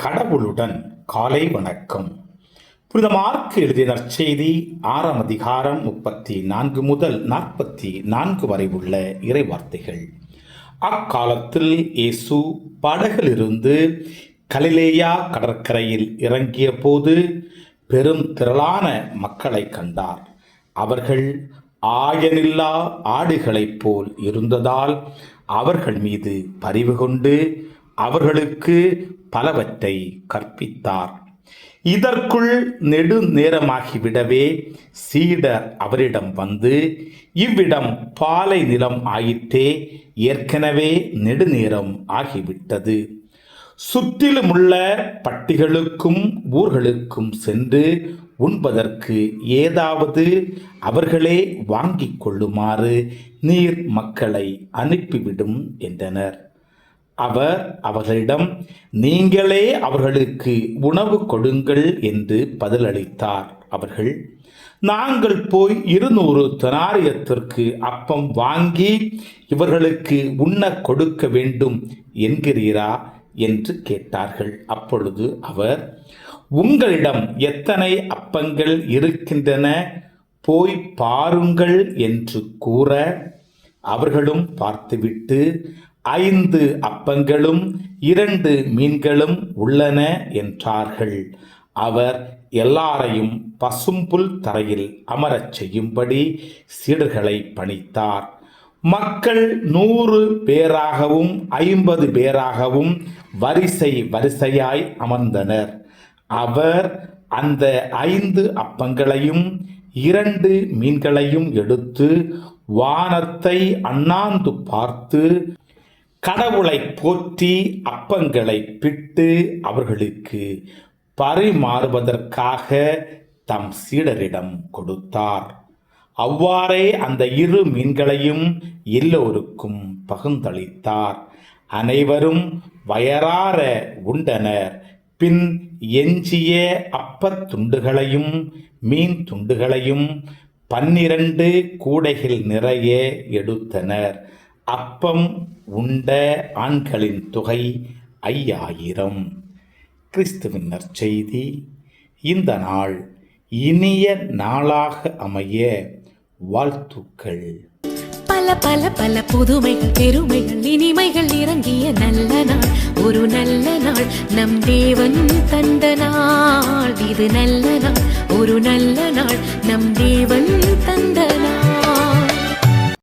கடவுளுடன் காலை வணக்கம். புனித மார்க்கு எழுதிய நற்செய்தி 6ஆம் அதிகாரம் 34 முதல் 44 வரை உள்ள இறைவார்த்தைகள். அக்காலத்தில் இயேசு படகிலிருந்து கலிலேயா கடற்கரையில் இறங்கிய போது பெரும் திரளான மக்களை கண்டார். அவர்கள் ஆயனில்லா ஆடுகளைப் போல் இருந்ததால் அவர்கள் மீது பரிவு கொண்டு அவர்களுக்கு பலவற்றை கற்பித்தார். இதற்குள் நெடுநேரமாகிவிடவே சீடர் அவரிடம் வந்து, இவ்விடம் பாலை நிலம் ஆயிற்றே, ஏற்கனவே நெடுநேரம் ஆகிவிட்டது. சுற்றிலுமுள்ள பட்டிகளுக்கும் ஊர்களுக்கும் சென்று உண்பதற்கு ஏதாவது அவர்களே வாங்கிக் கொள்ளுமாறு நீர் மக்களை அனுப்பிவிடும் என்றனர். அவர் அவர்களிடம், நீங்களே அவர்களுக்கு உணவு கொடுங்கள் என்று பதிலளித்தார். அவர்கள், நாங்கள் போய் 200 தெனாரியத்திற்கு அப்பம் வாங்கி இவர்களுக்கு உண்ண கொடுக்க வேண்டும் என்கிறீரா என்று கேட்டார்கள். அப்பொழுது அவர், உங்களிடம் எத்தனை அப்பங்கள் இருக்கின்றன, போய் பாருங்கள் என்று கூற, அவர்களும் பார்த்துவிட்டு 5 அப்பங்களும் 2 மீன்களும் உள்ளன என்றார்கள். அவர் எல்லாரையும் பசும்புல் தரையில் அமரச் செய்யும்படி சீடர்களை பணித்தார். மக்கள் 100 பேராகவும் 50 பேராகவும் வரிசை வரிசையாய் அமர்ந்தனர். அவர் அந்த 5 அப்பங்களையும் 2 மீன்களையும் எடுத்து வானத்தை அண்ணாந்து பார்த்து கடவுளை போற்றி அப்பங்களை பிட்டு அவர்களுக்கு பரிமாறுவதற்காக தம் சீடரிடம் கொடுத்தார். அவ்வாறே அந்த 2 மீன்களையும் எல்லோருக்கும் பகிர்ந்தளித்தார். அனைவரும் வயறார உண்டனர். பின் எஞ்சிய அப்பத் துண்டுகளையும் மீன் துண்டுகளையும் 12 கூடைகள் நிறைய எடுத்தனர். அப்பம் உண்ட ஆண்களின் தொகை 5000. கிறிஸ்துவின் நற்செய்தி. இந்த நாள் இனிய நாளாக அமைய வாழ்த்துக்கள். பல பல பல புதுமைகள், பெருமைகள், இனிமைகள் இறங்கிய நல்ல நாள், ஒரு நல்ல நாள், நம் தேவன் தந்த நாள். இது நல்ல நாள், ஒரு நல்ல நாள், நம் தேவன் தந்த நாள்.